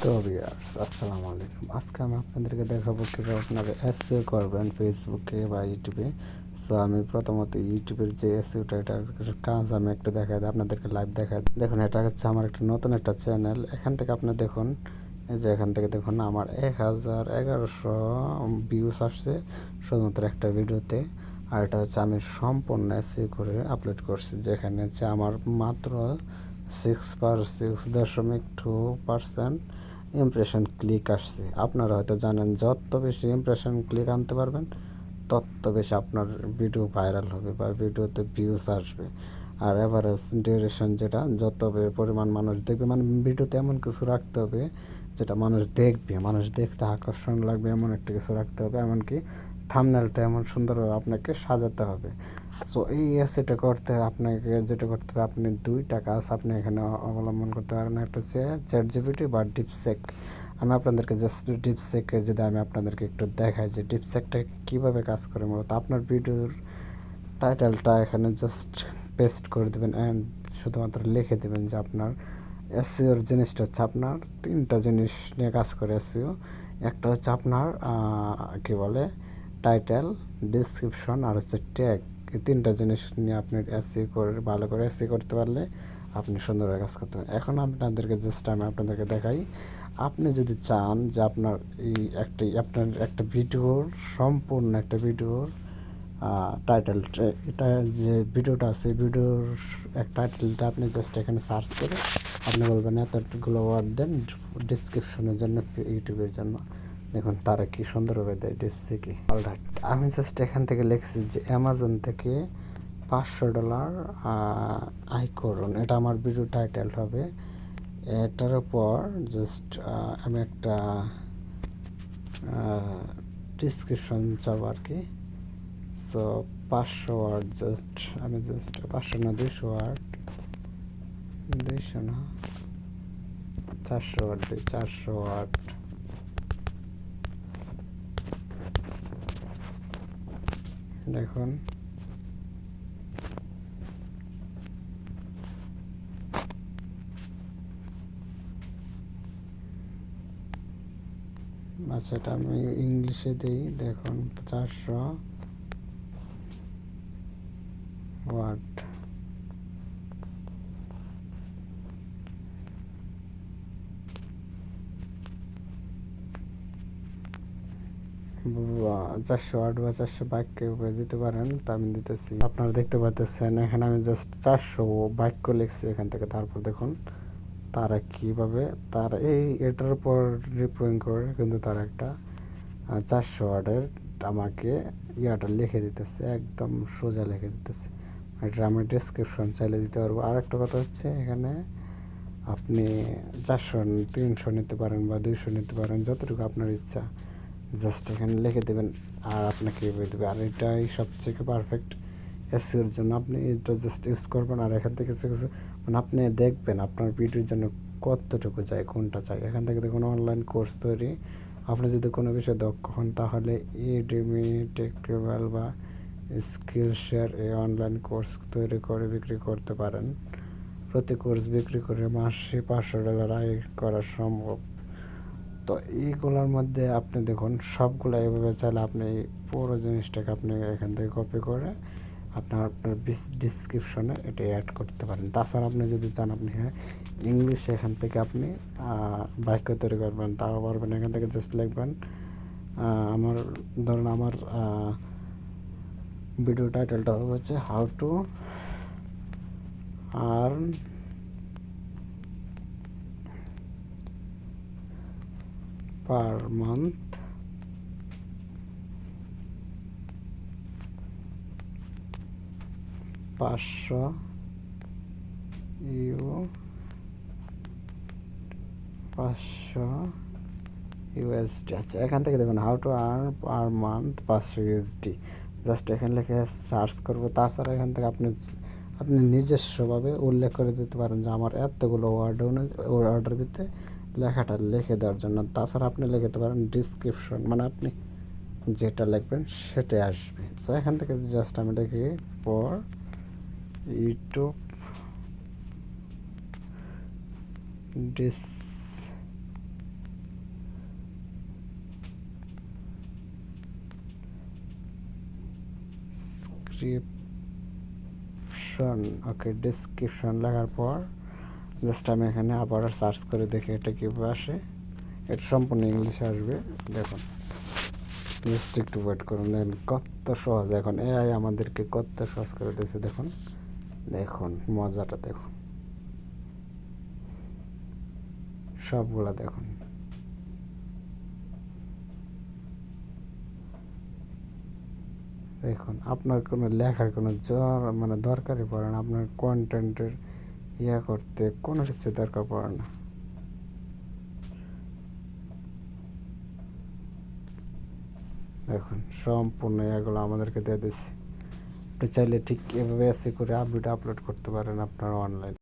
তো ভিউয়ার্স আসসালামু আলাইকুম। আজকে আমি আপনাদেরকে দেখাবো কীভাবে আপনারা এসইও করবেন ফেসবুকে বা ইউটিউবে। সো আমি প্রথমত ইউটিউবের যে এসইওটা এটার কাজ আমি একটু দেখাই দিই, আপনাদেরকে লাইভ দেখাই দিই। দেখুন এটা হচ্ছে আমার একটা নতুন একটা চ্যানেল। এখান থেকে আপনি দেখুন, এই যে এখান থেকে দেখুন আমার 1111 ভিউস আসছে শুধুমাত্র একটা ভিডিওতে। আর এটা হচ্ছে আমি সম্পূর্ণ এসইও করে আপলোড করছি, যেখানে হচ্ছে আমার মাত্র 6.2% ইমপ্রেশন ক্লিক আসছে। আপনারা হয়তো জানেন যত বেশি ইমপ্রেশন ক্লিক আনতে পারবেন তত বেশি আপনার ভিডিও ভাইরাল হবে বা ভিডিওতে ভিউজ আসবে। আর এভারেজ ডিউরেশন যেটা যত পরিমাণ মানুষ দেখবে, মানে ভিডিওতে এমন কিছু রাখতে হবে যেটা মানুষ দেখবে, মানুষ দেখতে আকর্ষণ লাগবে, এমন একটা কিছু রাখতে হবে। এমনকি থাম্বনেলটা এমন সুন্দরভাবে আপনাকে সাজাতে হবে। সো এই সেটা করতে আপনাকে যেটা করতে হবে, আপনি দুইটা কাজ আপনি এখানে অবলম্বন করতে পারেন। একটা হচ্ছে চ্যাট জিপিটি বা ডিপসেক। আমি আপনাদেরকে জাস্ট ডিপসেকে যদি আমি আপনাদেরকে একটু দেখাই যে ডিপসেকটা কীভাবে কাজ করে। মূলত আপনার ভিডিওর টাইটেলটা এখানে জাস্ট পেস্ট করে দেবেন অ্যান্ড শুধুমাত্র লিখে দেবেন যে আপনার এসইওর জিনিসটা হচ্ছে আপনার তিনটা জিনিস নিয়ে কাজ করে এসইও। একটা হচ্ছে আপনার কী বলে টাইটেল, ডিসক্রিপশন আর হচ্ছে ট্যাগ। এই তিনটা জিনিস নিয়ে আপনি এসইও করে ভালো করে এসইও করতে পারলে আপনি সুন্দরভাবে কাজ করতে পারেন। এখন আপনাদেরকে জাস্ট আমি আপনাদেরকে দেখাই, আপনি যদি চান যে আপনার আপনার একটা ভিডিওর সম্পূর্ণ একটা ভিডিওর টাইটেলটা, এটা যে ভিডিওটা আছে ভিডিওর টাইটেলটা আপনি জাস্ট এখানে সার্চ করে আপনি বলবেন এতগুলো ওয়ার্ড দেন ডিসক্রিপশনের জন্য, ইউটিউবের জন্য। দেখুন তারা কি সুন্দরভাবে দেয় ডিপসিকে। অলরাইট, আমি জাস্ট এখান থেকে লিখছি যে অ্যামাজন থেকে $500 আয় করুন, এটা আমার ভিডিও টাইটেল হবে। এটার উপর জাস্ট আমি একটা ডিসক্রিপশন চাবো আর কি। সো 500 ওয়ার্ড জাস্ট আমি জাস্ট 500 না 200 ওয়ার্ড, 200 না 400 ওয়ার্ড দিই, 400 ওয়ার্ড। দেখুন আচ্ছা, এটা আমি ইংলিশে দিই। দেখুন 400 ওয়ার্ড। বা 400 ওয়ার্ড বা 400 বাক্য দিতে পারেন, তা আমি দিতেছি। আপনারা দেখতে পাচ্ছেন এখানে আমি জাস্ট 400 বাক্য লিখছি এখান থেকে। তারপর দেখুন তারা কীভাবে তারা এটার উপর রিপোর্টিং করে কিন্তু তারা একটা 400 ওয়ার্ডের আমাকে ইয়াটা লিখে দিতেছে, একদম সোজা লিখে দিতেছে। এটা আমি ডিসক্রিপশন চাইলে দিতে পারবো। আর একটা কথা হচ্ছে এখানে আপনি 400 300 নিতে পারেন বা 200 নিতে পারেন, যতটুকু আপনার ইচ্ছা জাস্ট এখানে লিখে দেবেন আর আপনাকে বলে দেবে। আর এটাই সবথেকে পারফেক্ট এসইওর জন্য। আপনি এটা জাস্ট ইউজ করবেন আর এখান থেকে কিছু কিছু মানে আপনি দেখবেন আপনার ভিডিওর জন্য কতটুকু চাই, কোনটা চাই। এখান থেকে দেখুন অনলাইন কোর্স তৈরি। আপনি যদি কোনো বিষয়ে দক্ষ হন তাহলে ইউডেমি, টেকনিক্যাল বা স্কিল শেয়ার এই অনলাইন কোর্স তৈরি করে বিক্রি করতে পারেন। প্রতি কোর্স বিক্রি করে মাসে $500 আয় করা সম্ভব। তো এইগুলোর মধ্যে আপনি দেখুন সবগুলো এভাবে চাইলে আপনি পুরো জিনিসটাকে আপনি এখান থেকে কপি করে আপনার ডিসক্রিপশনে এটা অ্যাড করতে পারেন। তাছাড়া আপনি যদি চান আপনি ইংলিশে এখান থেকে আপনি বাক্য তৈরি করবেন, তাও পারবেন। এখান থেকে জাস্ট লিখবেন আমার ধরুন আমার ভিডিও টাইটেলটা হচ্ছে how to earn per month $500 USD। আচ্ছা, এখান থেকে দেখুন how to earn per month $500 just এখানে লিখে সার্চ করবো। তাছাড়া এখান থেকে আপনি নিজস্বভাবে উল্লেখ করে দিতে পারেন যে আমার এতগুলো ওয়ার্ডের ভিতরে লেখাটা লিখে দেওয়ার জন্য। তাছাড়া আপনি লিখে দিতে পারেন ডিসক্রিপশন, মানে আপনি যেটা লিখবেন সেটাই আসবে। সো এখান থেকে জাস্ট আমি লিখি for YouTube description, okay description লেখার পর জাস্ট আমি এখানে আবার সার্চ করে দেখি এটা কীভাবে আসে। এটা সম্পূর্ণ ইংলিশে আসবে। দেখুন, জাস্ট একটু ওয়েট করুন। দেখুন কত সহজ, এখন এআই আমাদেরকে কত সহজ করে দিয়েছে। দেখুন দেখুন মজাটা দেখুন, সবগুলা দেখুন। দেখুন আপনার কোনো লেখার কোনো মানে দরকারই পড়ে না, আপনার কন্টেন্টের করতে কোনো কিছু দরকার পড়ে না। দেখুন সম্পূর্ণ এগুলো আমাদেরকে দিয়ে দিচ্ছে। আপনি চাইলে ঠিক এভাবে এসে করে ভিডিও আপলোড করতে পারেন আপনার অনলাইন।